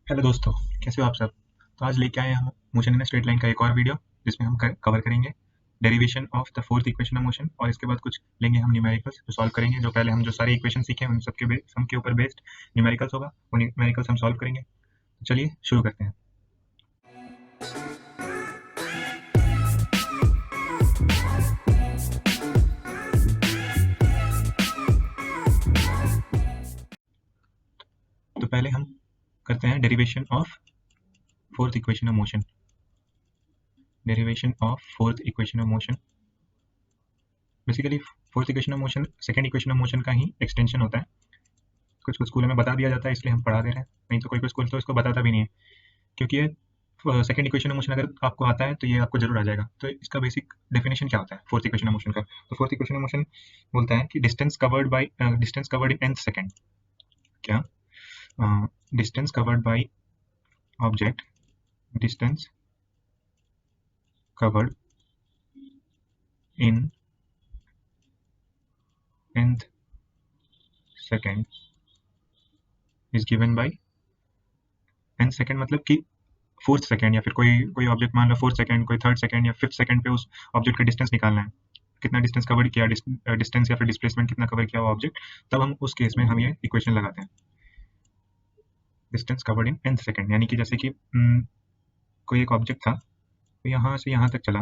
Hello दोस्तों, कैसे हो आप सब। तो आज लेके आए हम मोशन इन स्ट्रेट लाइन का एक और वीडियो जिसमें हम कवर करेंगे derivation of the fourth equation of motion और इसके बाद कुछ लेंगे हम न्यूमेरिकल्स जो सॉल्व करेंगे। जो पहले हम जो सारे इक्वेशन सीखे हैं उन सबके सम के ऊपर बेस्ड न्यूमेरिकल्स होगा, वो न्यूमेरिकल्स हम सॉल्व करेंगे। तो चलिए शुरू करते हैं। तो पहले हम करते हैं derivation of fourth equation of motion. Derivation of fourth equation of motion basically fourth equation of motion second equation of motion का ही एक्सटेंशन होता है। कुछ कुछ स्कूलों में बता दिया जाता है, इसलिए हम पढ़ा दे रहे हैं, नहीं तो कोई कोई स्कूल तो इसको बताता भी नहीं है, क्योंकि ये सेकंड इक्वेशन ऑफ मोशन अगर आपको आता है तो ये आपको जरूर आ जाएगा। तो इसका बेसिक डेफिनेशन क्या होता है फोर्थ इक्वेशन ऑफ मोशन का। तो फोर्थ इक्वेशन ऑफ मोशन बोलता है कि distance covered in nth second. क्या? Distance covered by object, distance covered in nth second is given by nth second, मतलब कि फोर्थ सेकंड, या फिर कोई कोई ऑब्जेक्ट मान लो फोर्थ सेकंड, कोई थर्ड सेकंड या फिफ्थ सेकंड पे उस ऑब्जेक्ट का डिस्टेंस निकालना है, कितना डिस्टेंस कवर किया, डिस्टेंस या फिर डिस्प्लेसमेंट कितना कवर किया वो ऑब्जेक्ट। तब हम उस केस में हम ये इक्वेशन लगाते हैं, distance covered in nth second. यानी कि जैसे कि कोई एक ऑब्जेक्ट था, तो यहाँ से यहाँ तक चला,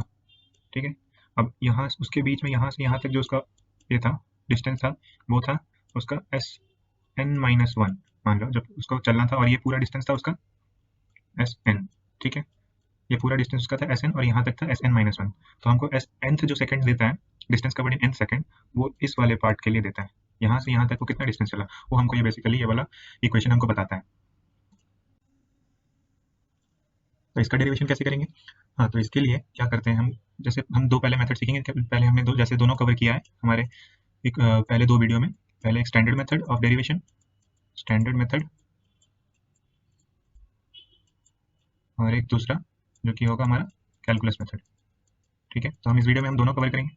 ठीक है। अब यहाँ उसके बीच में यहाँ से यहाँ तक जो उसका ये था डिस्टेंस था, वो था उसका SN-1 मान लो, जब उसको चलना था, और ये पूरा डिस्टेंस था उसका SN, ठीक है। ये पूरा डिस्टेंस उसका था SN और यहाँ तक था SN-1। तो हमको nth जो सेकंड देता है, distance covered in nth second, वो इस वाले पार्ट के लिए देता है। यहाँ से यहाँ तक वो कितना डिस्टेंस चला, वो हमको ये बेसिकली ये वाला इक्वेशन हमको बताता है। तो इसका डेरिवेशन कैसे करेंगे? हाँ, तो इसके लिए क्या करते हैं हम, जैसे हम दो पहले मेथड सीखेंगे। पहले हमने दो, जैसे दोनों कवर किया है हमारे पहले दो वीडियो में। पहले एक standard method of derivation, standard method, और एक दूसरा जो कि होगा हमारा कैलकुलस मेथड, ठीक है। तो हम इस वीडियो में हम दोनों कवर करेंगे।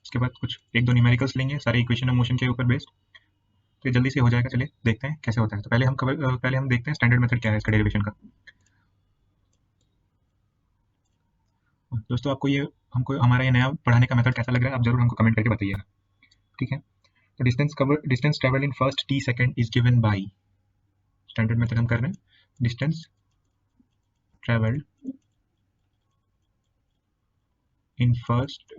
उसके बाद कुछ एक दो न्यूमेरिकल्स लेंगे सारे इक्वेशन ऑफ मोशन के ऊपर बेस्ड। तो ये जल्दी से हो जाएगा, चलिए देखते हैं कैसे होता है। तो पहले हम देखते हैं स्टैंडर्ड मेथड क्या है इसका डेरिवेशन का। दोस्तों, आपको ये हमको हमारा ये नया पढ़ाने का मेथड कैसा लग रहा है, आप जरूर हमको कमेंट करके बताइएगा, ठीक है। तो distance travel in first t second is given by, standard method हम कर रहे हैं, distance travelled in first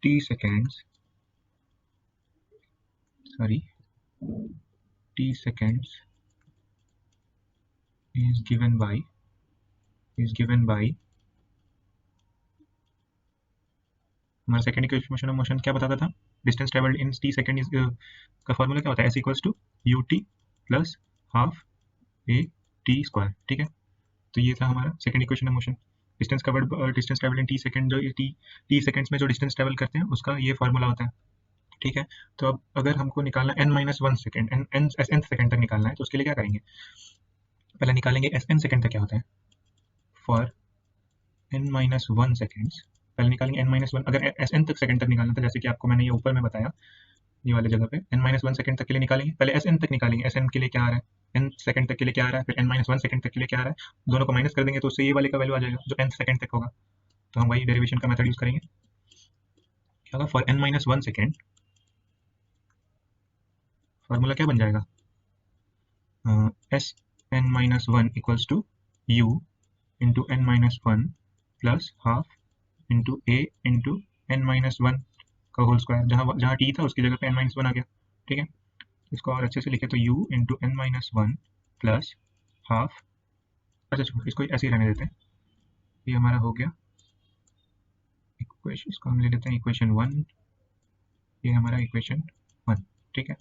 t seconds, sorry, t seconds is given by हमारा सेकंड इक्वेशन ऑफ मोशन क्या बताता था, distance travelled in t second is का formula क्या होता है, s equals to ut plus half a t square, ठीक है। तो ये था हमारा second equation of motion. Distance travelled in t second, जो t सेकंड्स में जो डिस्टेंस ट्रेवल करते हैं उसका ये फॉर्मूला होता है, ठीक है। तो अब अगर हमको निकालना n-1 सेकंड, n सेकंड तक निकालना है, तो उसके लिए क्या करेंगे, पहले निकालेंगे SN सेकंड तक क्या होता है। फॉर n-1 सेकंड्स, पहले निकालेंगे n-1। अगर SN तक सेकंड तक निकालना था, जैसे कि आपको मैंने ये ऊपर में बताया, ये वाले जगह पे n-1 सेकंड तक के लिए निकालेंगे। पहले SN तक निकालेंगे, SN के लिए क्या आ रहा है, n सेकंड तक के लिए क्या आ रहा है, फिर n-1 सेकंड तक के लिए क्या आ रहा है, दोनों को माइनस कर देंगे तो उससे ये वाले का वैल्यू आ जाएगा जो nth सेकंड तक होगा। तो हम वही डेरिवेशन का मेथड यूज करेंगे। क्या होगा, फॉर n-1 सेकंड, फार्मूला क्या बन जाएगा, SN-1 equals to u into n-1 plus half into a into n-1 का होल स्क्वायर, जहाँ जहाँ t था उसकी जगह पे n-1 आ गया, ठीक है। इसको और अच्छे से लिखे तो u into n-1 plus half, अच्छा छोड़ इसको ऐसे ही रहने देते हैं, ये हमारा हो गया इक्वेशन। इसको हम ले लेते हैं इक्वेशन 1, ये हमारा इक्वेशन 1, ठीक है।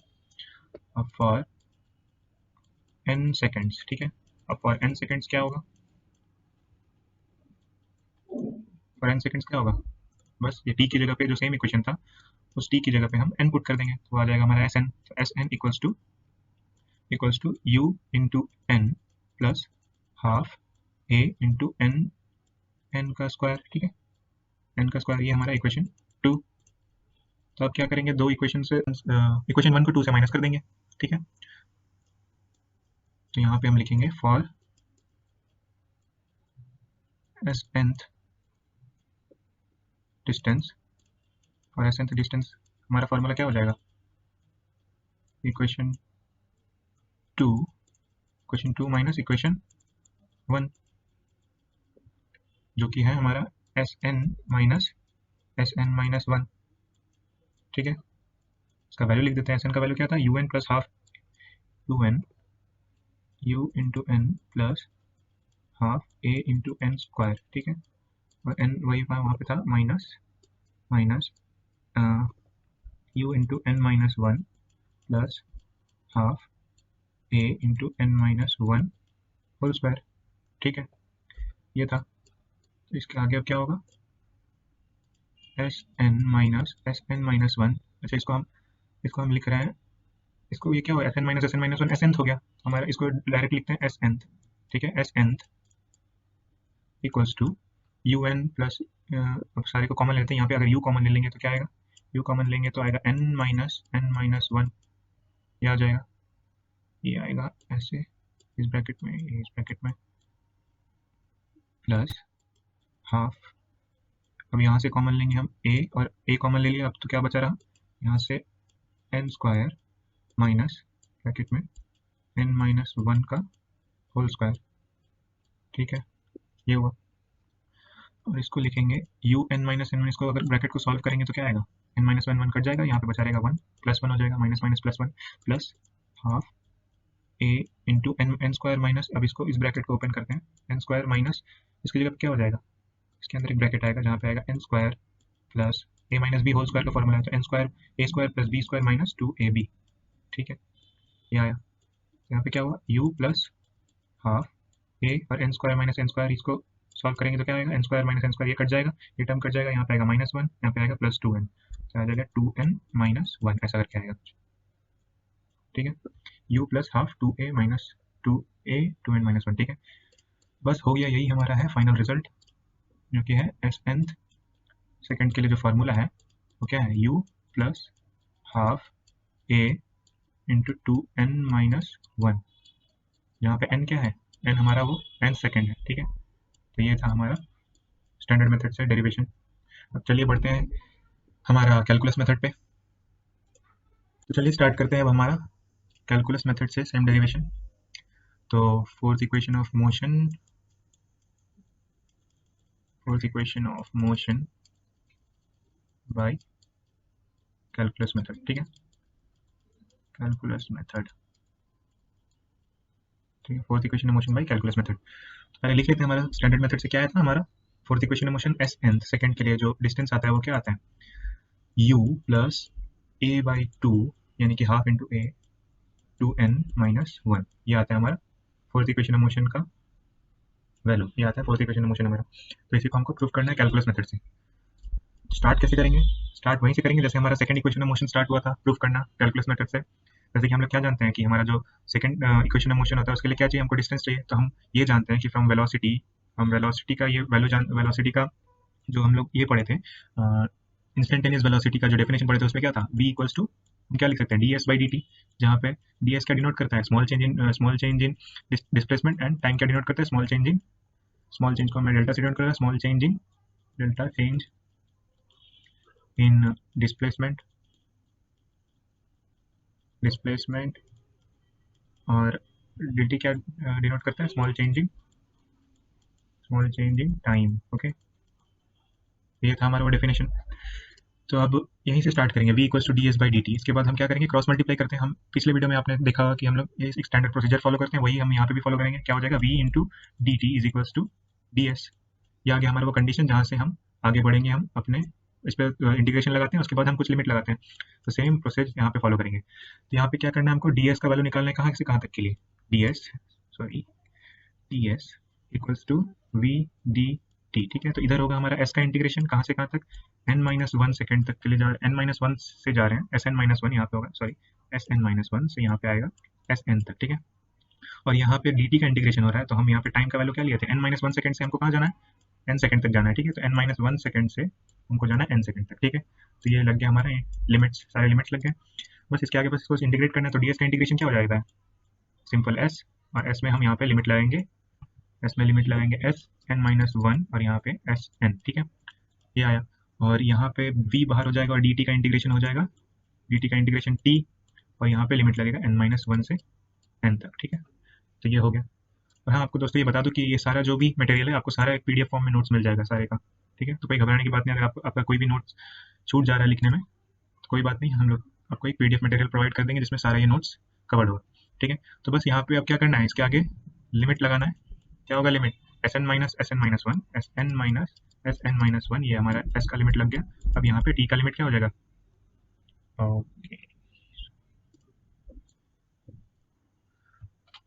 अब फॉर n सेकेंड्स, ठीक है, अब फॉर n सेकेंड्स क्या होगा, फॉर n सेकेंड्स क्या होगा, बस ये t की जगह पे जो सेम इक्वेशन था उस t की जगह पे हम n पुट कर देंगे, तो आ जाएगा हमारा Sn। तो Sn equals to u into n plus half a into n का स्क्वायर, ठीक है, n का स्क्वायर, ये हमारा इक्वेशन 2। तो अब क्या करेंगे, दो इक्वेशन से इक्वेशन 1 को 2 से माइनस कर देंगे, ठीक है। तो यहाँ पे हम लिखेंगे for S nth distance, for S nth distance हमारा फॉर्मूला क्या हो जाएगा, इक्वेशन 2 माइनस इक्वेशन 1, जो कि है हमारा एस एन माइनस 1, ठीक है। इसका वैल्यू लिख देते हैं, एस एन का वैल्यू क्या था, U N plus half U into N plus half ए इंटू एन स्क्वायर, ठीक है। और एन वही वहाँ पे था minus U into N minus 1 plus half ए into N minus 1 whole square, ठीक है। ये था। तो इसके आगे अब क्या होगा, एस एन माइनस 1। अच्छा, इसको हम लिख रहे हैं, इसको ये क्या हो, S N minus one S nth हो गया हमारा, इसको डायरेक्ट लिखते हैं एस एनथ, ठीक है। S nth equals to U N plus, अब सारे को कॉमन लेते हैं, यहाँ पे अगर यू कॉमन ले लेंगे तो क्या आएगा, यू कॉमन लेंगे तो आएगा एन माइनस 1, ये आ जाएगा, ये आएगा ऐसे इस ब्रैकेट में प्लस हाफ, अब यहाँ से कॉमन लेंगे हम a, और a कॉमन ले लिया, अब तो क्या बचा रहा, यहाँ से एन स्क्वायर माइनस ब्रैकेट में एन माइनस 1 का होल स्क्वायर, ठीक है। ये हुआ, और इसको लिखेंगे यू एन माइनस एन, इसको अगर ब्रैकेट को सॉल्व करेंगे तो क्या आएगा, एन माइनस 1 कट जाएगा, यहाँ पे बचा रहेगा 1 प्लस 1 हो जाएगा, minus minus plus 1 plus half ए इंटू एन स्क्वायर माइनस, अब इसको इस ब्रैकेट को ओपन करते हैं, एन स्क्वायर माइनस, इसकी जगह क्या हो जाएगा, इसके अंदर एक ब्रैकेट आएगा जहाँ पे आएगा N square plus A minus B whole square का फॉर्मूला है, तो N square A square plus B square minus 2ab, ठीक है। ये आया, यहाँ पे क्या हुआ, u प्लस हाफ ए और N square minus N square, इसको सॉल्व करेंगे तो क्या आएगा, N square minus N square, ये कट जाएगा, ये टर्म कट जाएगा, यहाँ पे आएगा माइनस 1, यहाँ पे आएगा प्लस 2n, तो आ जाएगा 2n माइनस 1, ऐसा करके आएगा, ठीक है। u plus half 2a minus 2n minus 1, ठीक है। बस हो गया, यही हमारा है फाइनल रिजल्ट, जो कि है एस nth सेकेंड के लिए जो फार्मूला है वो क्या है, u plus half a into 2n minus 1, यहाँ पे n क्या है, n हमारा वो n सेकेंड है, ठीक है। तो ये था हमारा स्टैंडर्ड मेथड से डेरिवेशन। अब चलिए बढ़ते हैं हमारा कैलकुलस मेथड पे। तो चलिए स्टार्ट करते हैं अब हमारा कैलकुलस मेथड से सेम डेरिवेशन। तो fourth equation of motion by calculus method, ठीक है, कैलकुलस मेथड, ठीक है। Fourth equation of motion by calculus method, पहले लिख लेते हैं हमारा स्टैंडर्ड मेथड से क्या आया था हमारा, fourth equation of motion S nth second के लिए जो डिस्टेंस आता है वो क्या आता है, u प्लस a बाई 2 यानी कि हाफ इंटू ए 2n माइनस 1, ये आता है हमारा फोर्थ इक्वेशन ऑफ मोशन का वैल्यू, ये आता है फोर्थ इक्वेशन ऑफ मोशन हमारा। तो इसी को हमको प्रूव करना है कैलकुलस मेथड से। स्टार्ट कैसे करेंगे, स्टार्ट वहीं से करेंगे जैसे हमारा second equation of motion start हुआ था प्रूव करना कैलकुलस मेथड से। जैसे कि हम लोग क्या जानते हैं कि हमारा जो सेकंड इक्वेशन ऑफ मोशन होता है उसके लिए क्या चाहिए, हमको डिस्टेंस चाहिए। तो हम ये जानते हैं कि फ्रॉम वेलोसिटी, हम वेलोसिटी का ये वेलोसिटी का जो हम लोग ये पढ़े थे इंस्टेंटेनियस वेलोसिटी का जो डेफिनेशन पढ़े थे उसमें क्या था, v इक्वल्स टू, हम क्या लिख सकते हैं, ds बाई dt, जहाँ पे ds क्या डिनोट करता है, small change in displacement, and time क्या डिनोट करता है, स्मॉल चेंज को हमें डेल्टा से डिनोट करेगा, स्मॉल चेंज इन डिस्प्लेसमेंट और dt क्या डिनोट करता है, small change in time, okay. ये था हमारा वो डेफिनेशन। तो अब यहीं से स्टार्ट करेंगे, v equals to ds by dt। इसके बाद हम क्या करेंगे, क्रॉस मल्टीप्लाई करते हैं। हम पिछले वीडियो में आपने देखा कि हम लोग ये स्टैंडर्ड प्रोसीजर फॉलो करते हैं, वही हम यहाँ पे भी फॉलो करेंगे। क्या हो जाएगा, v into dt is equals to ds। ये आगे हमारा वो कंडीशन जहाँ से हम आगे बढ़ेंगे, हम अपने इस पर इंटीग्रेशन लगाते हैं, उसके बाद हम कुछ लिमिट लगाते हैं। तो सेम प्रोसेस यहाँ पे फॉलो करेंगे। तो यहाँ पे क्या करना है हमको, ds का वैल्यू निकालना है, कहाँ से कहाँ तक के लिए, ds equals to v dt, ठीक है। तो इधर होगा हमारा s का इंटीग्रेशन, कहाँ से कहाँ तक, n माइनस 1 सेकेंड तक के लिए जा रहे हैं, n माइनस 1 से जा रहे हैं, sn माइनस 1 यहाँ पे होगा, सॉरी sn माइनस 1 से यहाँ पे आएगा sn तक, ठीक है। और यहाँ पे dt का इंटीग्रेशन हो रहा है, तो हम यहाँ पे टाइम का वैल्यू क्या लिए थे, n माइनस 1 सेकेंड से हमको कहाँ जाना है, n सेकंड तक जाना है, ठीक है। तो n-1 सेकंड से हमको जाना है n सेकंड तक, ठीक है। तो ये लग गया हमारा लिमिट्स, सारे लिमिट्स लग गए। बस इसके आगे बस इसको इंटीग्रेट करना है। तो ds का इंटीग्रेशन क्या हो जाएगा, सिंपल s, और s में हम यहाँ पे लिमिट लगाएंगे, s में लिमिट लगाएंगे s n-1 और यहाँ पे s n, ठीक है। ये आया, और यहाँ पे v बाहर हो जाएगा और dt का इंटीग्रेशन हो जाएगा, dt का इंटीग्रेशन t, और यहाँ पे लिमिट लगेगा n-1 से n तक, ठीक है। तो ये हो गया। और हाँ, आपको दोस्तों ये बता दूं कि ये सारा जो भी मटेरियल है आपको सारा एक पीडीएफ फॉर्म में नोट्स मिल जाएगा सारे का, ठीक है। तो कोई घबराने की बात नहीं, अगर आपका कोई भी नोट्स छूट जा रहा है लिखने में तो कोई बात नहीं, हम लोग आपको एक पीडीएफ मटेरियल प्रोवाइड कर देंगे जिसमें सारा ये नोट्स कवर्ड होगा, ठीक है। तो बस यहाँ पे अब क्या करना है, इसके आगे लिमिट लगाना है। क्या होगा लिमिट, Sn-1, Sn-1, ये हमारा s का लिमिट लग गया। अब यहाँ पे t का लिमिट क्या हो जाएगा, ओके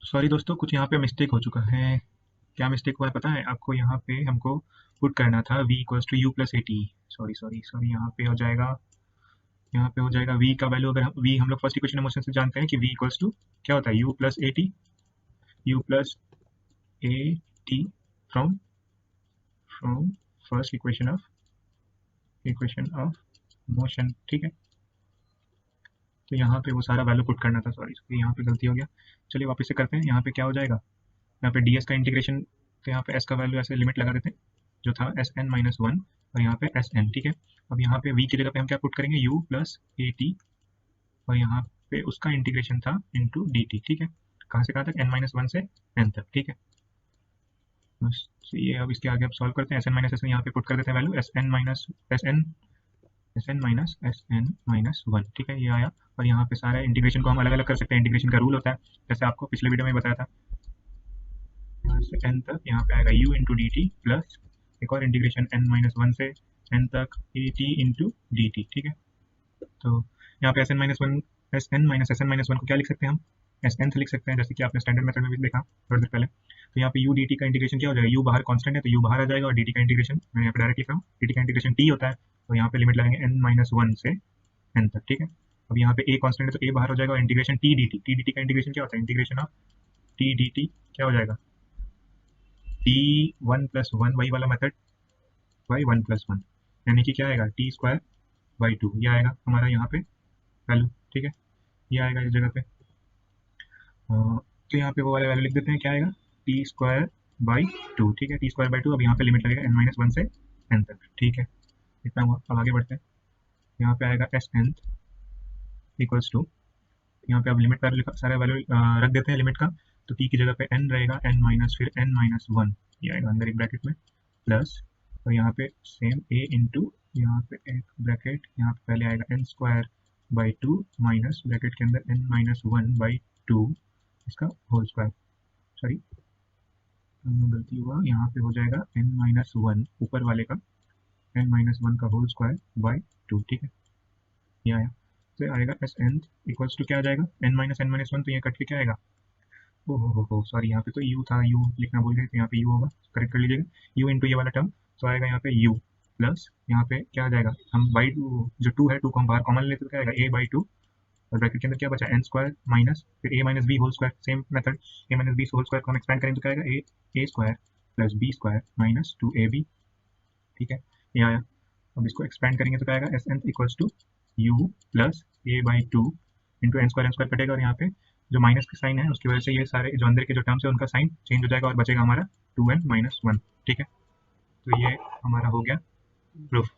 सॉरी दोस्तों, कुछ यहाँ पे मिस्टेक हो चुका है। क्या मिस्टेक हुआ है पता है आपको, यहाँ पे हमको पुट करना था v equals to u plus A T, sorry sorry sorry, यहाँ पे हो जाएगा, यहाँ पे हो जाएगा v का वैल्यू, अगर v हम लोग फर्स्ट इक्वेशन मोशन से जानते हैं कि v इक्वल्स टू क्या होता है, u plus A T, u plus A T from first equation of motion, ठीक है। तो यहाँ पे वो सारा वैल्यू पुट करना था, सॉरी यहाँ पे गलती हो गया। चलिए वापस से करते हैं। यहाँ पे क्या हो जाएगा, यहाँ पे ds का इंटीग्रेशन, तो यहाँ पे s का वैल्यू ऐसे लिमिट लगा देते हैं जो था Sn-1 और यहाँ पे Sn, ठीक है। अब यहाँ पे v की जगह पे हम क्या पुट करेंगे, u प्लस ए टी, और यहाँ पे उसका इंटीग्रेशन था इंटू डी टी, ठीक है। कहाँ से कहाँ तक, n-1 से n तक, ठीक है। बस ये अब इसके आगे अब सॉल्व करते हैं। Sn-Sn यहाँ पे पुट कर देते हैं वैल्यू Sn-1, ठीक है। ये आया, और यहाँ पे सारा इंटीग्रेशन को हम अलग अलग कर सकते हैं, इंटीग्रेशन का रूल होता है, जैसे आपको पिछले वीडियो में बताया था। यहाँ से n तक यहाँ पे आएगा u into D T plus एक और इंटीग्रेशन n-1 से n तक A T into D T, ठीक है। तो यहाँ पे Sn-1 को क्या लिख सकते हैं हम, Sn से लिख सकते हैं, जैसे कि आपने स्टैंडर्ड मेथड में भी देखा थोड़ी देर पहले। तो यहाँ पे u dt का इंटीग्रेशन क्या हो जाएगा, u बाहर कांस्टेंट है तो u बाहर आ जाएगा, और dt का इंटीग्रेशन मैं यहाँ पे डायरेक्ट लिख रहा हूँ, dt का इंटीग्रेशन t होता है, तो यहाँ पे लिमिट लगाएंगे n-1 से n तक, ठीक है। अब यहाँ पे a कांस्टेंट है तो a बाहर हो जाएगा, और इंटीग्रेशन t dt का इंटीग्रेशन क्या होता है, इंटीग्रेशन ऑफ t dt क्या हो जाएगा, t1+1, वही वाला मेथड, बाई 1+1, यानी कि क्या आएगा t²/2, ये आएगा हमारा यहाँ पे वैल्यू, ठीक है। ये आएगा इस जगह पे, तो यहाँ पे वो वाला वैल्यू लिख देते हैं, क्या आएगा t²/2, ठीक है, t²/2। अब यहाँ पे लिमिट लगेगा n-1 से n तक, ठीक है। इतना हुआ। अब आगे बढ़ते हैं। यहाँ पे आएगा Sn इक्वल्स टू, यहाँ पे अब लिमिट पर सारे वैल्यू रख देते हैं लिमिट का, तो t की जगह पे n रहेगा, n- फिर n-1, ये आएगा अंदर एक ब्रैकेट में, प्लस, और यहाँ पे सेम a इंटू, यहाँ पे एक ब्रैकेट, यहाँ पे पहले आएगा n²/2 माइनस ब्रैकेट के अंदर n-1/2 इसका होल स्क्वायर, सॉरी गलती हुआ, यहाँ पे हो जाएगा n-1 ऊपर वाले का n-1 का होल स्क्वायर बाई 2, ठीक है। ये आया, तो आएगा Sn इक्वल्स टू क्या आ जाएगा, n-1, तो ये कट के क्या आएगा, हो सॉरी, यहाँ पे तो u था, u लिखना भूल गए, तो यहाँ पे u होगा, करेक्ट कर लीजिएगा, u इंटू ये वाला टर्म, तो आएगा यहाँ पे u प्लस, यहाँ पे क्या आ जाएगा, हम बाई जो 2 है 2 को हम बाहर कॉमन लेते तो क्या आएगा a/2, और ब्रैकेट के अंदर क्या बचा n² माइनस फिर a-b whole square, same method a-b whole square को हम एक्सपेंड करेंगे तो क्या आएगा a² plus b² minus 2ab, ठीक है। ये आया। अब इसको एक्सपेंड करेंगे तो क्या आएगा, Sn equals to u plus a/2 into n² कटेगा, और यहाँ पे जो माइनस का साइन है उसकी वजह से ये सारे जो अंदर के जो टर्म्स है उनका साइन चेंज हो जाएगा, और बचेगा हमारा 2n-1, ठीक है। तो ये हमारा हो गया प्रूफ।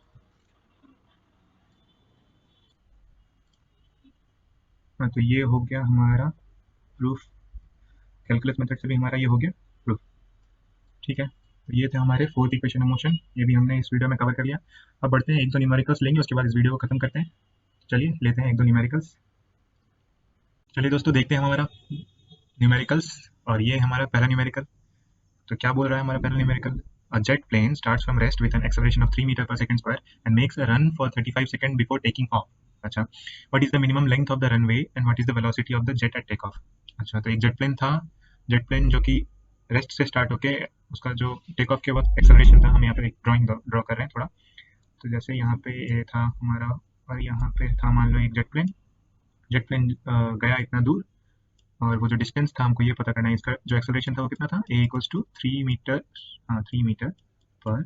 हाँ, तो ये हो गया हमारा प्रूफ, कैलकुलस मेथड से भी हमारा ये हो गया प्रूफ, ठीक है। तो ये थे हमारे फोर्थ इक्वेशन ऑफ मोशन, ये भी हमने इस वीडियो में कवर कर लिया। अब बढ़ते हैं, एक दो न्यूमेरिकल्स लेंगे, उसके बाद इस वीडियो को खत्म करते हैं। चलिए लेते हैं एक दो न्यूमेरिकल्स। चलिए दोस्तों देखते हैं हमारा न्यूमेरिकल्स, और ये हमारा पहला न्यूमेरिकल। तो क्या बोल रहा है हमारा पहला numerical, a jet plane starts from rest with an acceleration of 3 meter per second square and makes a run for 35 seconds before taking off. अच्छा, what is the minimum length of the runway and what is the velocity of the jet at takeoff? अच्छा, तो एक jet plane था, jet plane जो कि rest से start होके उसका जो टेक ऑफ के वक्त एक्सेलरेशन था, हम यहाँ पे एक ड्राइंग ड्रॉ कर रहे हैं थोड़ा। तो जैसे यहाँ पे ये था हमारा, और यहाँ पे था मान लो एक जेट प्लेन, जेट प्लेन गया इतना दूर, और वो जो डिस्टेंस था हमको ये पता करना है, इसका जो एक्सेलरेशन था वो कितना था, a इक्वल्स टू 3 मीटर, हाँ 3 मीटर पर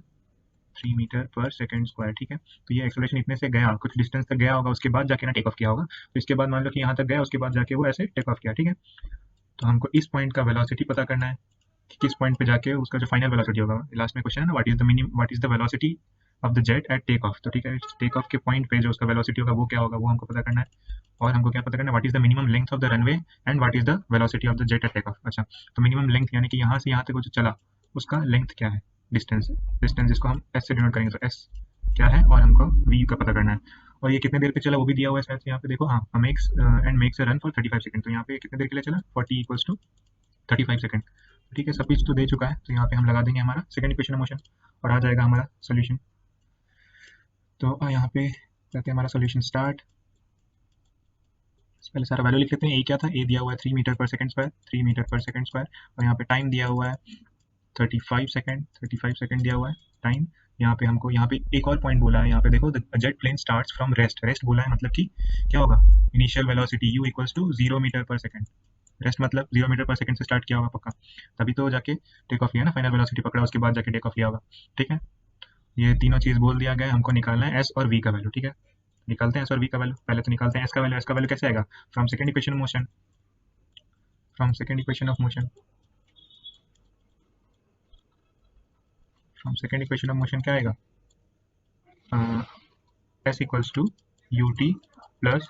3 मीटर पर सेकंड स्क्वायर, ठीक है। तो ये एक्सेलरेशन इतने से गया, कुछ डिस्टेंस तक गया होगा, उसके बाद जाके ना टेक ऑफ किया होगा। तो इसके बाद मान लो कि यहाँ तक गया, उसके बाद जाके वो ऐसे टेक ऑफ किया, ठीक है। तो हमको इस पॉइंट का वेलोसिटी पता करना है कि किस पॉइंट पे जाके उसका जो फाइनल वेलोसिटी होगा। लास्ट में क्वेश्चन है ना, what is the velocity of the jet at take off. तो ठीक है, टेक ऑफ के पॉइंट पे जो उसका वेलोसिटी होगा वो क्या होगा, वो हमको पता करना है। और हमको क्या पता करना है, what is the minimum length of the runway and what is the velocity of the jet at take off. अच्छा, तो मिनिमम लेंथ यानी कि यहाँ से यहाँ तक वो जो चला उसका लेंथ क्या है, डिस्टेंस, जिसको हम एस से डिनोट करेंगे। तो एस क्या है और हमको वी का पता करना है। और ये कितने देर पे चला वो भी दिया हुआ है शायद यहाँ पे, देखो हाँ, makes a run for 35 second. तो यहाँ पे कितने देर के लिए चला, 40 इक्वल्स टू 35 सेकंड। ठीक है, सब कुछ तो दे चुका है, तो यहाँ पे हम लगा देंगे हमारा सेकंड इक्वेशन ऑफ मोशन और आ जाएगा हमारा सोल्यूशन। तो यहाँ पे करते हैं हमारा सोल्यूशन स्टार्ट। पहले सारा वैल्यू लिख लेते हैं। ए क्या था, ए दिया हुआ है 3 metre per second square, 3 metre per second square. और यहाँ पे टाइम दिया हुआ है 35 सेकंड, 35 सेकंड दिया हुआ है टाइम। यहाँ पे हमको यहाँ पे एक और पॉइंट बोला है, यहाँ पे देखो, the jet plane starts from rest. Rest बोला है मतलब कि क्या होगा, initial velocity u equals to 0 metre per second. Rest मतलब 0 मीटर पर सेकंड से स्टार्ट किया होगा पक्का, तभी तो जाके टेक ऑफ किया ना, फाइनल वेलोसिटी पकड़ा उसके बाद जाके टेक ऑफ किया होगा। ठीक है, ये तीनों चीज़ बोल दिया गया है, हमको निकालना है एस और वी का वैल्यू। ठीक है, निकालते हैं एस और वी का वैल्यू। पहले तो निकालते हैं एस का वैल्यू। एस का वैल्यू कैसे आएगा, from second equation of motion, from second equation of motion, from second equation of motion क्या आएगा, S equals to U T plus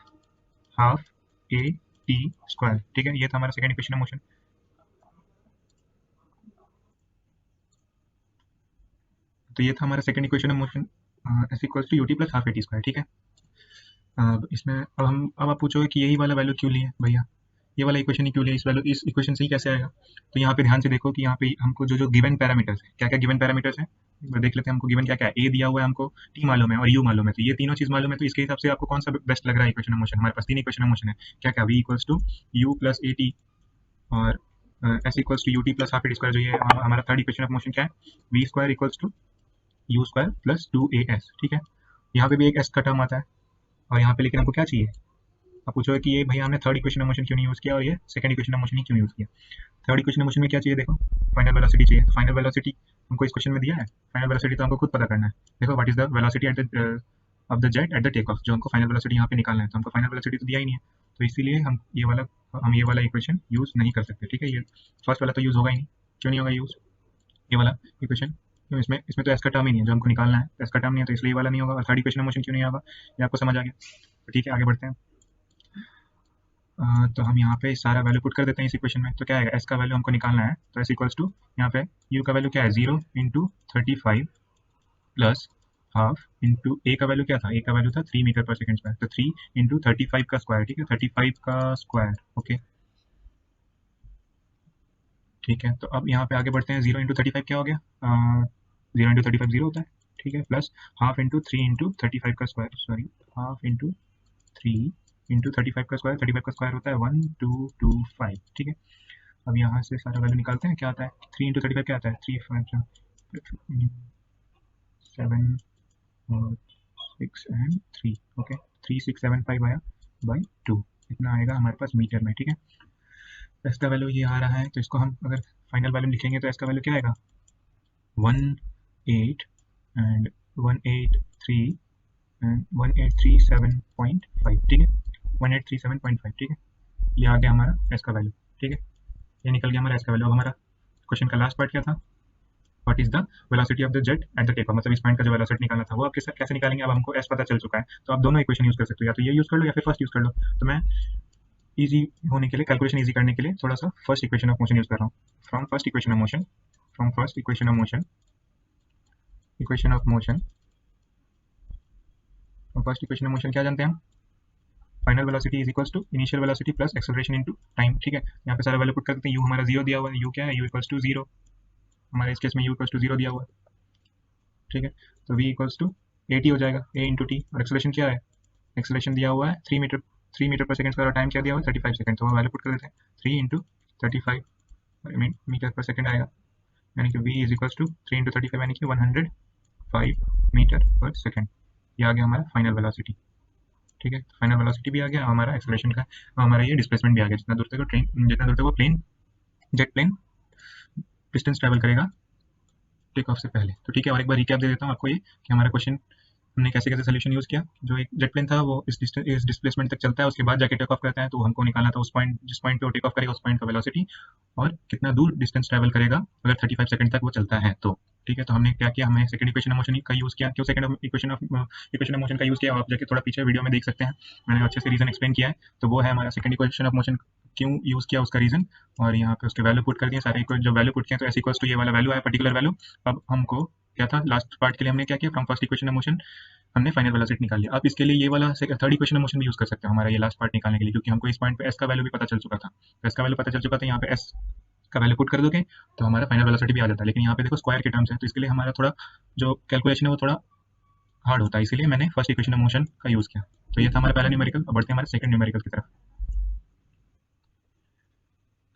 half A T square. ठीक है, ये था हमारा सेकंड इक्वेशन ऑफ मोशन। तो ये था हमारा second equation of motion, S equals to U T plus half A T square. ठीक है, इसमें अब आप पूछोगे कि यही वाला वैल्यू क्यों लिए भैया, ये वाला इक्वेशन ही क्यों लिया, इस इक्वेशन से ही कैसे आएगा। तो यहाँ पे ध्यान से देखो कि यहाँ पे हमको जो जो गिवन पैरामीटर्स है, क्या क्या गिवन पैरामीटर्स है देख लेते हैं। हमको गिवन क्या क्या है, ए दिया हुआ है, हमको टी मालूम है और यू मालूम है। तो ये तीनों चीज मालूम है, तो इसके हिसाब से आपको कौन सा बेस्ट लग रहा है इक्वेशन ऑफ मोशन। हमारे पास तीन इक्वेशन ऑफ मोशन है, क्या क्या, V equals to you plus A T और S equals to U T plus half A T square. जो ये हमारा थर्ड इक्वेशन ऑफ मोशन क्या है, V square equals to U square plus 2as। ठीक है, यहाँ पे भी एक एस का टर्म आता है और यहाँ पे लेकिन हमको क्या चाहिए, आप पूछोगे कि ये भैया हमने थर्ड इक्वेशन ऑफ मोशन क्यों नहीं यूज़ किया और ये सेकंड इक्वेशन ऑफ मोशन ही क्यों यूज़ किया। थर्ड इक्वेशन ऑफ मोशन में क्या चाहिए, देखो फाइनल वेलोसिटी चाहिए। तो फाइनल वेलोसिटी हमको इस क्वेश्चन में दिया है, फाइनल वेलोसिटी तो हमको खुद पता करना है। देखो what is the velocity at the of the jet at the take off, जो हमको फाइनल वेलोसिटी यहाँ पे निकालना है। तो हमको फाइनल वेलोसिटी तो दिया ही नहीं है, तो इसीलिए हम ये वाला इक्वेशन यूज़ नहीं कर सकते। ठीक है, ये फर्स्ट वाला तो यूज़ होगा ही नहीं। क्यों नहीं होगा यूज़ ये वाला इक्वेशन, क्यों, इसमें तो एस का टर्म ही नहीं है जो हमको निकालना है, एस का टर्म नहीं है, तो इसलिए वाला नहीं होगा। और थर्ड इक्वेशन ऑफ मोशन क्यों नहीं होगा, ये आपको समझ आ गया। तो ठीक है, आगे बढ़ते हैं। तो हम यहाँ पे सारा वैल्यू पुट कर देते हैं इस इक्वेशन में। तो क्या आएगा, एस का वैल्यू हमको निकालना है, तो एस इक्वल्स टू यहाँ पे यू का वैल्यू क्या है, 0 इंटू 35 प्लस हाफ इंटू ए का वैल्यू क्या था, ए का वैल्यू था 3 मीटर पर सेकंड स्क्वायर। तो 3 इंटू 35 का स्क्वायर। ठीक है, 35 का स्क्वायर। ओके ठीक है, तो अब यहाँ पे आगे बढ़ते हैं। 0 इंटू 35 क्या हो गया, 0 इंटू 35 0 होता है। ठीक है, प्लस हाफ इंटू 3 इंटू 35 का square, sorry half into 3 into 35 का स्क्वायर। 35 का स्क्वायर होता है 1225। ठीक है, अब यहाँ से सारा वैल्यू निकालते हैं, क्या आता है 3 इंटू 35 क्या आता है, 3 5 7 और 6 एंड 3। ओके, 3675 आया बाई 2, इतना आएगा हमारे पास मीटर में। ठीक है, एस का वैल्यू ये आ रहा है, तो इसको हम अगर फाइनल वैल्यू लिखेंगे तो एस का वैल्यू क्या आएगा, 18 एंड 183 एंड 1837.5। ठीक है, 1837.5। ठीक है, ये आ गया हमारा एस का वैल्यू। ठीक है, ये निकल गया हमारा एस का वैल्यू। अब हमारा क्वेश्चन का लास्ट पार्ट क्या था, what is the velocity of the jet at the take off, मतलब इस पॉइंट का जो वेलोसिटी निकालना था वो आप कैसे निकालेंगे। अब हमको एस पता चल चुका है, तो आप दोनों इक्वेशन यूज कर सकते हो, या तो ये यूज कर लो या फिर फर्स्ट यूज कर लो। तो मैं इजी होने के लिए, कैलकुलेशन इजी करने के लिए थोड़ा सा first equation of motion use कर रहा हूँ। From first equation of motion, from first equation of motion, equation of motion, first equation of motion क्या जानते हैं हम, final velocity is equals to initial velocity plus acceleration into time. ठीक है, यहाँ पे सारा वैल्यू पुट कर देते हैं। यू हमारा 0 दिया हुआ है, यू क्या है, यू इक्वल्स टू 0, हमारे इस केस में यू इक्वल्स टू 0 दिया हुआ है। ठीक है, तो V equals to A T हो जाएगा, ए इंटू टी। और एक्सेलरेशन क्या है, एक्सेलरेशन दिया हुआ है 3 मीटर पर सेकंड स्क्वायर, और टाइम क्या दिया हुआ है 35 सेकंड। तो हम वैल्यू पुट कर देते हैं, 3 इंटू 35 मीटर पर सेकंड आएगा, यानी कि v is equals to 3 into 35 यानी कि 105 मीटर पर सेकंड। ये आ गया हमारा फाइनल वेलोसिटी। ठीक है, फाइनल वेलोसिटी भी आ गया, हमारा एक्सेलरेशन का, हमारा ये डिस्प्लेसमेंट भी आ गया। जितना दूर तक वो plane jet plane distance travel करेगा टेक ऑफ से पहले। तो ठीक है, और एक बार रिकैप दे देता हूँ आपको ये कि हमारा क्वेश्चन हमने कैसे कैसे सोल्यूशन यूज़ किया। जो एक जेट प्लेन था वो इस डिस्प्लेसमेंट तक चलता है, उसके बाद जाके टेक ऑफ करता है, तो हमको निकालना था उस पॉइंट, जिस पॉइंट पे वो टेक ऑफ करेगा उस पॉइंट का वेलोसिटी और कितना दूर डिस्टेंस ट्रैवल करेगा अगर 35 सेकंड तक वो चलता है तो। ठीक है, तो हमने क्या किया, हमने सेकंड इक्वेशन ऑफ मोशन का यूज़ किया। क्यों सेकंड इक्वेशन ऑफ मोशन का यूज़ किया, आप जाके थोड़ा पीछे वीडियो में देख सकते हैं, मैंने अच्छे से रीजन एक्सप्लेन किया है। तो वो है हमारा सेकंड इक्वेशन ऑफ मोशन क्यों यूज़ किया उसका रीजन, और यहाँ पे उसके वैल्यू पुट कर दिए सारे। जो वैल्यू पुट किया तो एस इक्वल्स टू ये वाला वैल्यू आया, पर्टिकुलर वैल्यू। अब हमको क्या था, लास्ट पार्ट के लिए हमने क्या किया, from first equation of motion हमने फाइनल वेलोसिटी निकाल लिया। आप इसके लिए ये वाला थर्ड इक्वेशन ऑफ मोशन भी यूज कर सकते हो हमारा ये लास्ट पार्ट निकालने के लिए, क्योंकि हमको इस पॉइंट पे एस का वैल्यू भी पता चल चुका था। तो एस का वैल्यू पता चल चुका था, यहाँ पे एस का वैल्यू पुट कर दोगे तो हमारा फाइनल वेलोसिटी भी आ जाता है। लेकिन यहाँ पे देखो स्क्वायर के टर्म्स है, तो इसके लिए हमारा थोड़ा जो कैलकुलेशन है वो थोड़ा हार्ड होता है, इसलिए मैंने फर्स्ट इक्वेशन ऑफ मोशन का यूज किया। तो ये था हमारा पहला न्यूमेरिकल। अब बढ़ते हैं हमारे सेकंड न्यूमेरिकल की तरफ।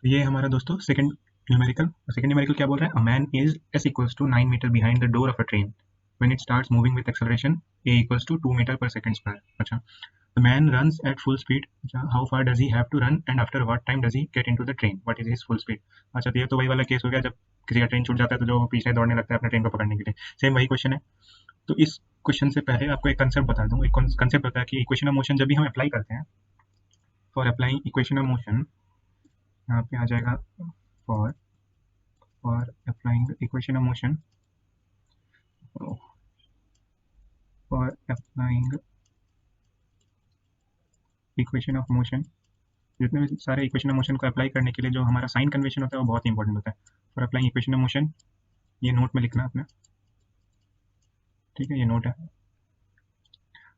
तो ये हमारा दोस्तों सेकंड न्यूमेरिकल। सेकंड न्यूमेरिकल क्या बोल रहा है, a man is S equals to 9 metre behind the door of a train when it starts moving with acceleration a equals to 2 metre per second square. अच्छा, the man runs at full speed. How far does he have to run and after what time does he get into the train? What is his full speed? अच्छा, तो ये तो वही वाला case हो गया जब किसी का ट्रेन छूट जाता है तो जो पीछे दौड़ने लगता है अपने ट्रेन को पकड़ने के लिए। सेम वही क्वेश्चन है। तो इस क्वेश्चन से पहले आपको एक कंसेप्ट बता दूं। एक कंसेप्ट होता है कि इक्वेशन ऑफ मोशन जब भी हम अप्लाई करते हैं, for applying equation of motion, यहाँ पे आ जाएगा for applying equation of motion, for applying equation of motion, जितने भी सारे इक्वेशन ऑफ मोशन को अप्लाई करने के लिए जो हमारा साइन कन्वेंशन होता है वो बहुत इंपॉर्टेंट होता है। For applying equation of motion, ये नोट में लिखना अपना, ठीक है, ये नोट है।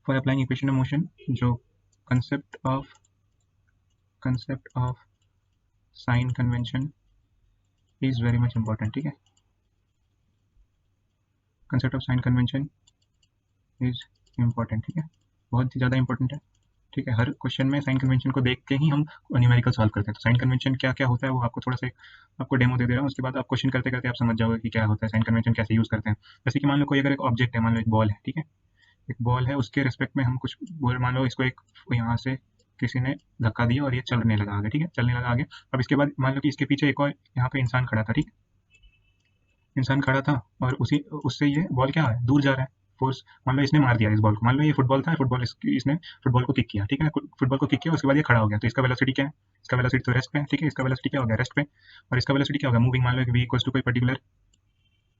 For applying equation of motion, जो concept of sign convention is very much important. ठीक है, concept of sign convention is important. ठीक है, बहुत ही ज़्यादा इंपॉर्टेंट है। ठीक है, हर क्वेश्चन में साइन कन्वेंशन को देख के ही हम न्यूमेरिकल सॉल्व करते हैं। तो साइन कन्वेंशन क्या क्या होता है वो आपको थोड़ा सा आपको डेमो दे रहा हूँ, उसके बाद आप क्वेश्चन करते करते आप समझ जाओगे कि क्या होता है, साइन कन्वेंशन कैसे यूज़ करते हैं। जैसे कि मान लो कोई अगर एक ऑब्जेक्ट है, मान लो एक बॉल है, ठीक है, एक बॉल है, उसके रिस्पेक्ट में हम कुछ बोल, मान लो इसको एक यहाँ से किसी ने धक्का दिया और ये चलने लगा आगे। ठीक है, चलने लगा आगे। अब इसके बाद मान लो कि इसके पीछे एक और यहाँ पे इंसान खड़ा था। ठीक, इंसान खड़ा था और उससे ये बॉल क्या है, दूर जा रहा है। फोर्स, मान लो इसने मार दिया इस बॉल को, मान लो ये फुटबॉल था, फुटबॉल इसने फुटबॉल को किक किया। ठीक है, फुटबॉल को किक किया, उसके बाद ये खड़ा हो गया, तो इसका वेलोसिटी क्या है, इसका वेलोसिटी तो रेस्ट पे है। ठीक है, इसका वेलोसिटी क्या हो गया, रेस्ट पे। और इसका वेलोसिटी क्या होगा, मूविंग। मान लो v इक्वल्स टू कोई पर्टिकुलर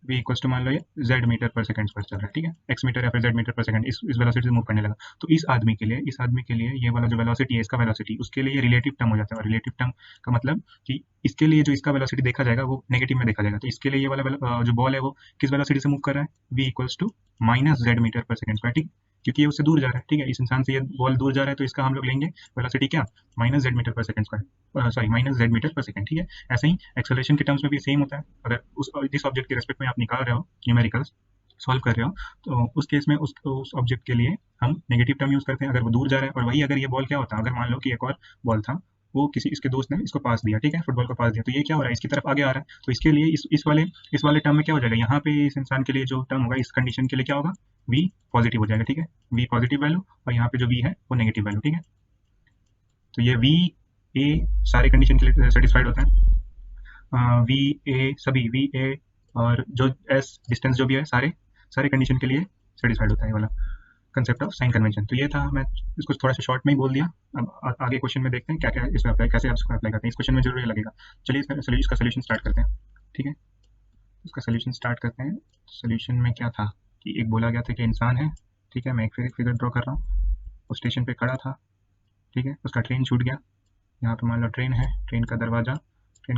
v इक्वल्स टू मान लो ये z मीटर पर सेकंड पर चल रहा है। ठीक है, x मीटर या फिर z मीटर पर सेकंड इस वेलोसिटी से मूव करने लगा। तो इस आदमी के लिए ये वाला जो वेलोसिटी है, इसका वेलोसिटी, उसके लिए ये रिलेटिव टर्म हो जाता है। और रिलेटिव टर्म का मतलब कि इसके लिए जो इसका वेलोसिटी देखा जाएगा वो नेगेटिव में देखा जाएगा। तो इसके लिए ये वाला जो बॉल है वो किस वेलोसिटी से मूव कर रहा है, v equals to minus z metre per second square. ठीक, क्योंकि ये उससे दूर जा रहा है। ठीक है, इस इंसान से ये बॉल दूर जा रहा है, तो इसका हम लोग लेंगे वेलोसिटी क्या, minus z metre per second square, sorry minus z metre per second. ठीक है, ऐसे ही एक्सेलरेशन के टर्म्स में भी सेम होता है। अगर जिस ऑब्जेक्ट के रेस्पेक्ट में आप निकाल रहे हो न्यूमेरिकल्स सॉल्व कर रहे हो, तो उस केस में उस ऑब्जेक्ट के लिए हम नेगेटिव टर्म यूज करते हैं अगर वो दूर जा रहा है। और वही अगर ये बॉल क्या होता है, अगर मान लो कि एक और बॉल था, वो किसी इसके दोस्त ने इसको पास दिया, ठीक है, फुटबॉल को पास दिया, तो ये क्या हो रहा है, इसकी तरफ आगे आ रहा है। तो इसके लिए इस वाले टर्म में क्या हो जाएगा, यहाँ पे इस इंसान के लिए जो टर्म होगा, इस कंडीशन के लिए क्या होगा, v पॉजिटिव हो जाएगा। ठीक है, v पॉजिटिव वैल्यू, और यहाँ पे जो v है वो नेगेटिव वैल्यू। ठीक है, तो ये v a सारे कंडीशन के लिए सेटिस्फाइड होता है। v a सभी v a और जो s डिस्टेंस जो भी है सारे कंडीशन के लिए सेटिस्फाइड होता है ये वाला कंसेप्ट ऑफ साइन कन्वेंशन। तो ये था, मैं इसको थोड़ा सा शॉर्ट में ही बोल दिया। अब आगे क्वेश्चन में देखते हैं क्या क्या इसमें अप्लाई, कैसे आप इसको अप्लाई करते हैं। इस क्वेश्चन में जरूर ये लगेगा। चलिए इसका सोल्यूशन स्टार्ट करते हैं। ठीक है, इसका सोल्यूशन स्टार्ट करते हैं। सोल्यूशन में क्या था कि एक बोला गया था कि इंसान है, ठीक है, मैं एक फिगर ड्रॉ कर रहा हूँ, वो स्टेशन पे खड़ा था, ठीक है, उसका ट्रेन छूट गया। यहाँ पे मान लो ट्रेन है, ट्रेन का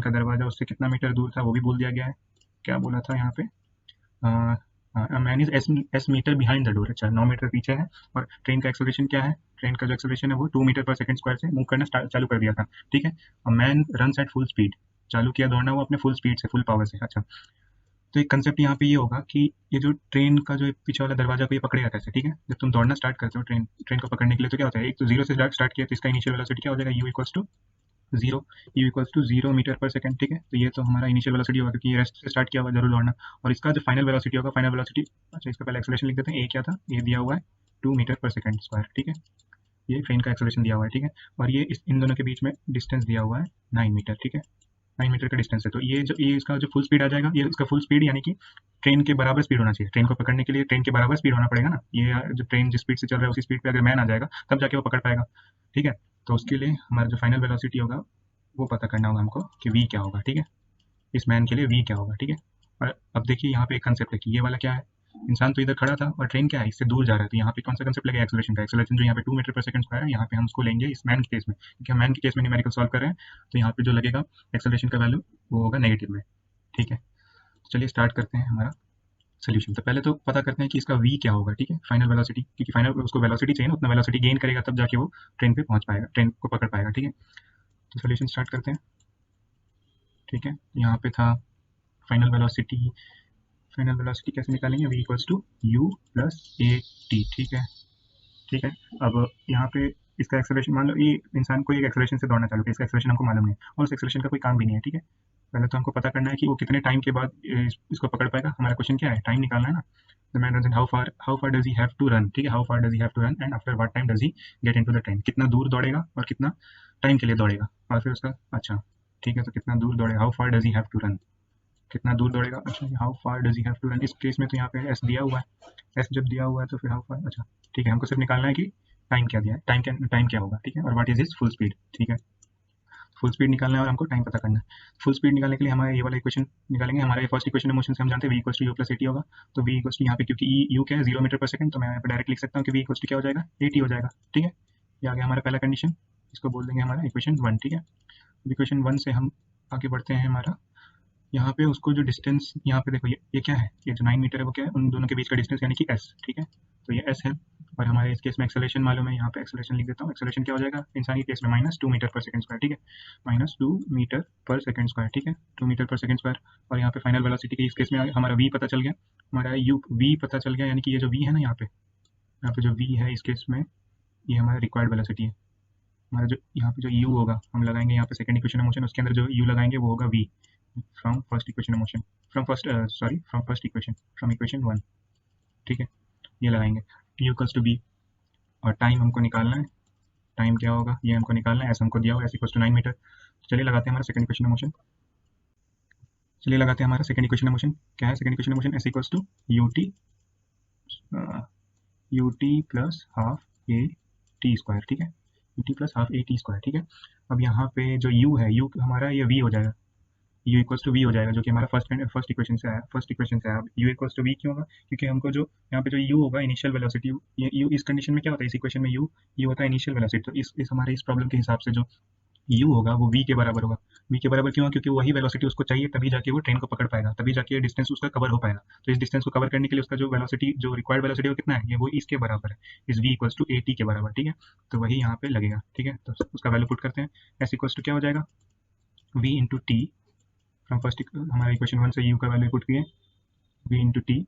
दरवाजा उससे कितना मीटर दूर था वो भी बोल दिया गया है। क्या बोला था यहाँ पे, man is S metre behind the door. अच्छा, 9 मीटर पीछे है। और ट्रेन का एक्सेलरेशन क्या है, ट्रेन का जो एक्सेलरेशन है वो 2 मीटर पर सेकंड स्क्वायर से मूव करना चालू कर दिया था। ठीक है, man runs at full speed, चालू किया दौड़ना वो अपने फुल स्पीड से, फुल पावर से। अच्छा, तो एक कंसेप्ट यहाँ पे ये होगा कि ये जो ट्रेन का जो पीछे वाला दरवाजा को ये पकड़ेगा कैसे। ठीक है, जब तुम दौड़ना स्टार्ट करते हो ट्रेन को पकड़ने के लिए, तो क्या होता है, एक तो जीरो से स्टार्ट किया, तो इसका इनिशियल वेलोसिटी क्या हो जाएगा, u equals to 0 metre per second. ठीक है, तो ये तो हमारा इनिशियल वेलोसिटी होगा क्योंकि ये रेस्ट से स्टार्ट किया हुआ जरूर दौड़ना। और इसका जो फाइनल वेलोसिटी होगा, अच्छा इसका पहले एक्सेलरेशन लिख देते हैं। ए क्या था, ये दिया हुआ है 2 मीटर पर सेकंड स्क्वायर। ठीक है, ये ट्रेन का एक्सेलरेशन दिया हुआ है। ठीक है, और ये इन दोनों के बीच में डिस्टेंस दिया हुआ है 9 मीटर। ठीक है, 9 मीटर का डिस्टेंस है, तो ये इसका जो फुल स्पीड आ जाएगा, ये इसका फुल स्पीड यानी कि ट्रेन के बराबर स्पीड होना चाहिए। ट्रेन को पकड़ने के लिए ट्रेन के बराबर स्पीड होना पड़ेगा ना, ये जो ट्रेन जिस स्पीड से चल रहा है उसी स्पीड पे अगर मैन आ जाएगा तब जाके वो पकड़ पाएगा। ठीक है, तो उसके लिए हमारा जो फाइनल वेलोसिटी होगा वो पता करना होगा हमको कि वी क्या होगा। ठीक है, इस मैन के लिए वी क्या होगा। ठीक है, और अब देखिए यहाँ पे एक कंसेप्ट है कि ये वाला क्या है, इंसान तो इधर खड़ा था और ट्रेन क्या है, इससे दूर जा रहा है, तो यहाँ पे कौन सा कंसेप्ट लगेगा, एक्सेलरेशन का। एक्सेलरेशन जो यहाँ पे 2 मीटर पर सेकंड स्क्वायर है, यहाँ पे हम उसको लेंगे इस मैन के केस में, क्योंकि हम मैन के केस में न्यूमेरिकल सॉल्व कर रहे हैं, तो यहाँ पे जो लगेगा एक्सेलरेशन का वैल्यू वो होगा नेगेटिव में। ठीक है, तो चलिए स्टार्ट करते हैं हमारा सोल्यूशन। तो पहले तो पता करते हैं कि इसका v क्या होगा। ठीक है, फाइनल वेलोसिटी, क्योंकि फाइनल उसको वेलोसिटी चाहिए ना, उतना वेलोसिटी गेन करेगा तब जाके वो ट्रेन पे पहुंच पाएगा, ट्रेन को पकड़ पाएगा। ठीक है, तो सोल्यूशन स्टार्ट करते हैं। ठीक है, यहाँ पे था फाइनल वेलोसिटी। फाइनल वेलोसिटी कैसे निकालेंगे, v equals to u plus A T. ठीक है, ठीक है। अब यहाँ पे इसका एक्सेलरेशन, मान लो ये इंसान को एक एक्सेलरेशन से दौड़ना चालू किया, इसका एक्सेलरेशन हमको मालूम नहीं है और उस एक्सेलरेशन का कोई काम भी नहीं है। ठीक है, पहले तो हमको पता करना है कि वो कितने टाइम के बाद इसको पकड़ पाएगा। हमारा क्वेश्चन क्या है, टाइम निकालना है ना। The man runs, how far does he have to run. ठीक है, how far does he have to run and after what time does he get into the train. कितना दूर दौड़ेगा और कितना टाइम के लिए दौड़ेगा, और फिर उसका अच्छा ठीक है, तो कितना दूर दौड़ेगा, how far does he have to run, कितना दूर दौड़ेगा। अच्छा, how far does he have to run, इस केस में तो यहाँ पे एस दिया हुआ है, एस जब दिया हुआ है तो फिर हाउ फार। अच्छा ठीक है, हमको सिर्फ निकालना है कि टाइम क्या दिया है, टाइम क्या होगा। ठीक है, और what is his full speed. ठीक है, फुल स्पीड निकालना है और हमको टाइम पता करना है। फुल स्पीड निकालने के लिए हमारा ये वाला इक्वेशन निकालेंगे। हमारा ये फर्स्ट इक्वेशन मोशन से हम जानते हैं v equals to you plus A T होगा। तो v इक्वल्स टू यहाँ पे, क्योंकि यू क्या है 0 मीटर पर सेकंड, तो मैं यहाँ पे डायरेक्ट लिख सकता हूँ कि v इक्वल्स टू क्या हो जाएगा, ए टी हो जाएगा। ठीक है, ये आ गया हमारा पहला कंडीशन, इसको बोल देंगे हमारा इक्वेशन 1। ठीक है, इक्वेशन 1 से हम आगे बढ़ते हैं। हमारा यहाँ पे उसको जो डिस्टेंस, यहाँ पे देखो ये क्या है, ये जो 9 मीटर है वो क्या है, उन दोनों के बीच का डिस्टेंस यानी कि s। ठीक है, तो ये s है, और हमारे इस केस में एक्सेलरेशन मालूम है, यहाँ पे एक्सेलरेशन लिख देता हूँ। एक्सेलरेशन क्या हो जाएगा इंसानी केस में, -2 मीटर पर सेकंड स्क्वायर। ठीक है, -2 मीटर पर सेकंड स्क्वायर। ठीक है, 2 मीटर पर सेकंड स्क्वायर। और यहाँ पे फाइनल वेलोसिटी के इस केस में हमारा v पता चल गया, हमारा u v पता चल गया, यानी कि ये जो v है ना, यहाँ पे जो v है इस केस में, ये हमारा रिक्वायर्ड वेलोसिटी है। हमारा जो यहाँ पे जो u होगा हम लगाएंगे यहाँ पे सेकंड इक्वेशन ऑफ मोशन, उसके अंदर जो u लगाएंगे वो होगा v from first equation of motion, from first equation, from equation 1। ठीक है, ये लगाएंगे u इक्वल्स टू v, और टाइम हमको निकालना है, टाइम क्या होगा ये हमको निकालना है, ऐसा हमको दिया हुआ है, s इक्वल्स टू 9 मीटर। चलिए लगाते हैं हमारा सेकंड इक्वेशन ऑफ मोशन। चलिए लगाते हैं हमारा सेकंड इक्वेशन ऑफ मोशन। क्या है second equation of motion, s equals to ut plus half A T square. ठीक है, ut plus half A T square. ठीक है, अब यहाँ पे जो u है, u हमारा ये v हो जाएगा, u इक्वल्स टू वी हो जाएगा, जो कि हमारा फर्स्ट इक्वेशन से आया, अब u इक्वल्स टू वी क्यों होगा, क्योंकि हमको जो यहाँ पे जो u होगा इनिशियल वेलोसिटी, ये u इस कंडीशन में क्या होता है, इस इक्वेशन में u होता है इनिशियल वेलोसिटी। तो इस हमारे इस प्रॉब्लम के हिसाब से जो u होगा वो v के बराबर होगा। v के बराबर क्यों, क्योंकि वही वेलोसिटी उसको चाहिए, तभी जाके वो ट्रेन को पकड़ पाएगा, तभी जाके ये डिस्टेंस उसका कवर हो पाएगा। तो इस डिस्टेंस को कवर करने के लिए उसका जो वेलोसिटी, जो रिक्वायर्ड वेलोसिटी वो कितना है, ये वो इसके बराबर है, इस v equals to A t के बराबर। ठीक है, तो वही यहाँ पे लगेगा। ठीक है, तो उसका वैल्यू पुट करते हैं, s इक्वल्स टू क्या हो जाएगा, v into T, from first हमारा इक्वेशन 1 से u का वैल्यू पुट किए, v इंटू टी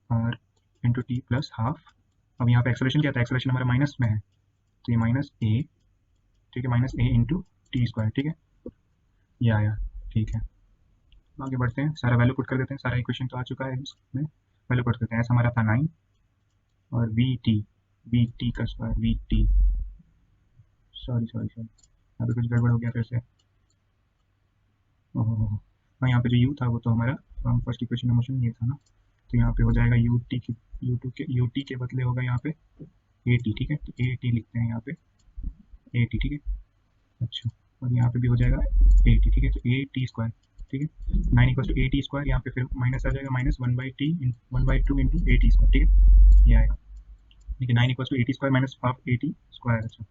और इंटू टी प्लस हाफ। अब यहाँ पे एक्सेलरेशन क्या था, एक्सेलरेशन हमारा माइनस में है, तो ये माइनस ए। ठीक है, माइनस ए इंटू टी स्क्वायर। ठीक है, ये आया। ठीक है, आगे बढ़ते हैं, सारा वैल्यू पुट कर देते हैं, सारा इक्वेशन तो आ चुका है, इसमें वैल्यू पुट करते हैं। ऐसा हमारा था 9 और वी टी का स्क्वायर, वी टी, सॉरी यहाँ पे कुछ गड़बड़ हो गया फिर से। ओहो, हाँ यहाँ पे जो u था वो तो हमारा from first equation of motion ये था ना, तो यहाँ पे हो जाएगा यू टी के बदले होगा यहाँ पे ए टी। ठीक है, तो ए टी लिखते हैं यहाँ पे ए टी। ठीक है, अच्छा, और यहाँ पे भी हो जाएगा ए टी। ठीक है, तो ए टी स्क्वायर। ठीक है, 9 equal to A T square, यहाँ पे फिर माइनस आ जाएगा, minus 1/2 into a T square. ठीक है, ये आएगा, ठीक है, 9 equal to A T square minus half A T square. अच्छा,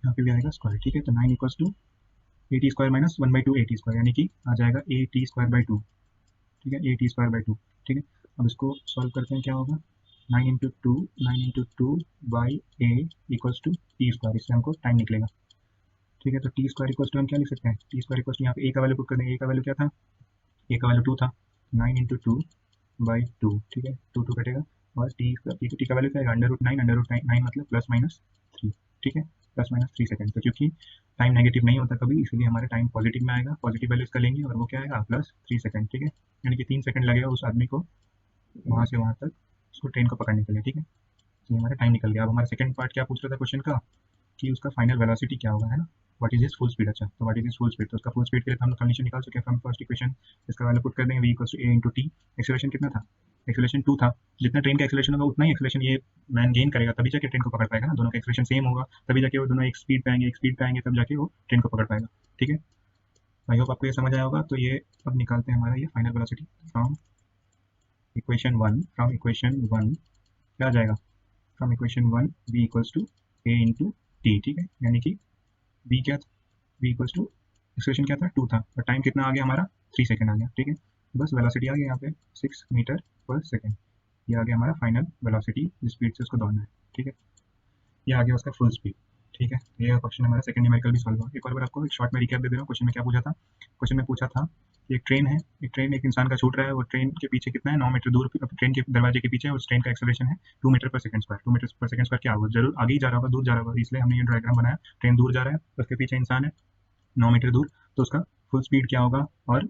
यहाँ पे भी आएगा स्क्वायर। ठीक है, तो 9 equal to A T square minus 1/2 a T square, यानी कि आ जाएगा ए टी स्क्वायर बाई 2। ठीक है, ए टी स्क्वायर बाई 2। ठीक है, अब इसको सॉल्व करते हैं, क्या होगा, 9 into two by a equals to t square, इससे हमको टाइम निकलेगा। ठीक है, तो टी स्क्वायर इक्वल्स टू हम क्या लिख सकते हैं, टी स्क्वायर इक्वल्स टू यहाँ पे ए का वैल्यू पुट कर देंगे, ए का वैल्यू क्या था, ए का वैल्यू 2 था, 9 इंटू टू बाई 2। ठीक है, 2 कटेगा, और टी का वैल्यू क्या है, अंडर रूट 9 मतलब प्लस माइनस 3। ठीक है, प्लस माइनस 3 सेकंड। तो क्योंकि टाइम नेगेटिव नहीं होता कभी, इसलिए हमारा टाइम पॉजिटिव में आएगा, पॉजिटिव वैल्यू इसका लेंगे और वो क्या आएगा, प्लस 3 सेकंड। ठीक है, यानी कि 3 सेकंड लगेगा उस आदमी को वहाँ से वहाँ तक उसको ट्रेन को पकड़ने के लिए। ठीक है, तो हमारा टाइम निकल गया। अब हमारा सेकंड पार्ट क्या पूछ रहा था क्वेश्चन का, कि उसका फाइनल वेलोसिटी क्या होगा, है ना, what is is full speed. अच्छा, तो what is is full speed, तो उसका फुल स्पीड के लिए हम कंडीशन निकाल चुके हैं फ्रॉम फर्स्ट इक्वेशन। इसका वैल्यू पुट कर देंगे, v equals to a into t. Acceleration कितना था, एक्सेलरेशन 2 था। जितना ट्रेन का एक्सेलरेशन होगा उतना ही एक्सेलरेशन ये मैन गेन करेगा, तभी जाके ट्रेन को पकड़ पाएगा ना। दोनों का एक्सेलरेशन सेम होगा तभी जाके वो दोनों एक स्पीड पे आएंगे, एक स्पीड पे आएंगे तब जाके वो ट्रेन को पकड़ पाएगा। ठीक है, आई होप आपको ये समझ आया होगा। तो ये अब निकालते हैं हमारा ये final velocity from equation 1। From equation 1 क्या आ जाएगा, from equation 1 v equals to a into t. ठीक है, यानी कि v क्या, v इक्वल्स टू एक्सेलरेशन क्या था 2 था, और टाइम कितना आ गया हमारा 3 सेकंड आ गया। ठीक है, बस वेलोसिटी आ गया यहाँ पे 6 मीटर पर सेकंड। ये आ गया हमारा फाइनल वेलोसिटी, जिस स्पीड से उसको दौड़ना है। ठीक है, ये आ गया उसका फुल स्पीड। ठीक है, ये क्वेश्चन हमारा सेकंड न्यूमेरिकल भी सॉल्व हुआ। एक और बार आपको एक शॉर्ट में रिकैप दे दे रहा हूँ। क्वेश्चन में क्या पूछा था, क्वेश्चन में पूछा था कि एक ट्रेन है, एक ट्रेन एक इंसान का छूट रहा है, वो ट्रेन के पीछे कितना है 9 मीटर दूर, ट्रेन के दरवाजे के पीछे उस ट्रेन का एक्सेलरेशन है 2 metre per second square. 2 metre per second square क्या होगा, जरूर आगे ही जा रहा होगा, दूर जा रहा होगा, इसलिए हमने ये डायग्राम बनाया। ट्रेन दूर जा रहा है, उसके पीछे इंसान है 9 मीटर दूर, तो उसका फुल स्पीड क्या होगा और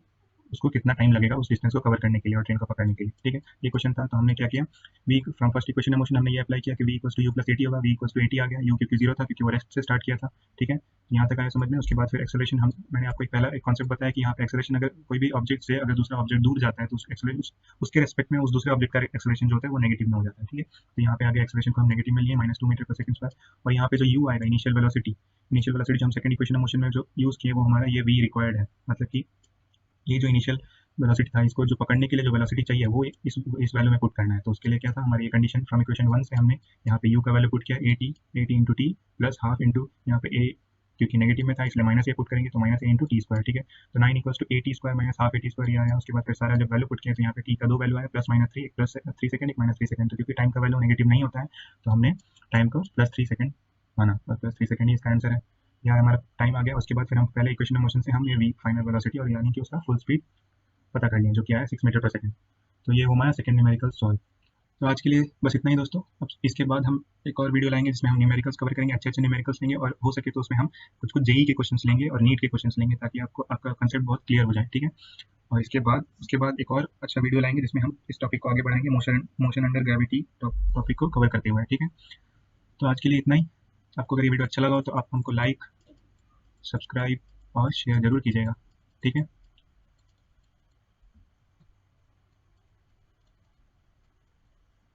उसको कितना टाइम लगेगा उस डिस्टेंस को कवर करने के लिए और ट्रेन को पकड़ने के लिए। ठीक है, ये क्वेश्चन था। तो हमने क्या किया, v from first equation motion हमने ये अप्लाई किया कि v equals to you plus 80 होगा। वी इक्वल्स टू 80 आ गया, यू क्योंकि 0 था क्योंकि वो रेस्ट से स्टार्ट किया था। ठीक है, यहाँ तक आया समझ में। उसके बाद फिर एक्सेलरेशन, हम मैंने आपको एक पहला एक कॉन्सेप्ट बताया कि यहाँ पे एक्सेलरेशन अगर कोई भी ऑब्जेक्ट से अगर दूसरा ऑब्जेक्ट दूर जाता है तो उसके रेस्पेक्ट में उस दूसरे ऑब्जेक्ट का एक्सेलरेशन जो होता है वो नेगेटिव में हो जाता है। ठीक है, तो यहाँ पे आगे एक्सेलरेशन को हम नेगेटिव में लिए -2 मीटर पर सेकंड स्क्वायर, और यहाँ पे जो यू आएगा इनिशियल वेलोसिटी, इनिशियल वेलोसिटी जो हम सेकंड इक्वेशन मोशन में जो यूज किए वो हमारा ये वी रिक्वायर्ड है। मतलब कि ये जो इनिशियल वेलोसिटी था, इसको जो पकड़ने के लिए जो वेलोसिटी चाहिए वो इस वैल्यू में पुट करना है। तो उसके लिए क्या था, हमारी ये कंडीशन फ्रॉम इक्वेशन 1 से हमने यहाँ पे u का वैल्यू पुट किया 80 into T plus half into यहाँ पे a, क्योंकि नेगेटिव में था इसलिए माइनस ए पुट करेंगे तो -a इंटू टी स्क्वायर। ठीक है, तो 9 equals to 80 square minus half 80 square ये आया। उसके बाद फिर सारा जब वैल्यू पुट किया तो यहाँ पे टी का 2 वैल्यू आया, प्लस -3, एक प्लस 3 सेकंड, एक -3 सेकंड। तो क्योंकि टाइम का वैल्यू नेगेटिव नहीं होता है तो हमने टाइम को +3 सेकंड माना, और +3 सेकंड ही इसका आंसर है। यार हमारा टाइम आ गया। उसके बाद फिर हम पहले इक्वेशन मोशन से हम ये वी फाइनल वेलोसिटी और यानी कि उसका फुल स्पीड पता कर लिया जो कि आया 6 मीटर पर सेकंड। तो ये हमारा सेकंड न्यूमेरिकल सॉल्व। तो आज के लिए बस इतना ही दोस्तों। अब इसके बाद हम एक और वीडियो लाएंगे जिसमें हम न्यूमेरिकल्स कवर करेंगे, अच्छे अच्छे न्यूमेरिकल्स लेंगे, और हो सके तो उसमें हम कुछ कुछ जेई के क्वेश्चंस लेंगे और नीट के क्वेश्चंस लेंगे ताकि आपको आपका कंसेप्ट बहुत क्लियर हो जाए। ठीक है, और उसके बाद एक और अच्छा वीडियो लाएंगे जिसमें हम इस टॉपिक को आगे बढ़ाएंगे, motion motion under gravity topic को कवर करते हुए। ठीक है, तो आज के लिए इतना ही। आपको अगर ये वीडियो अच्छा लगा हो तो आप हमको लाइक, सब्सक्राइब और शेयर जरूर कीजिएगा। ठीक है,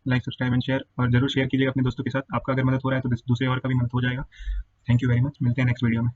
लाइक सब्सक्राइब एंड शेयर, और जरूर शेयर कीजिएगा अपने दोस्तों के साथ। आपका अगर मदद हो रहा है तो दूसरे और का भी मदद हो जाएगा। थैंक यू वेरी मच, मिलते हैं नेक्स्ट वीडियो में।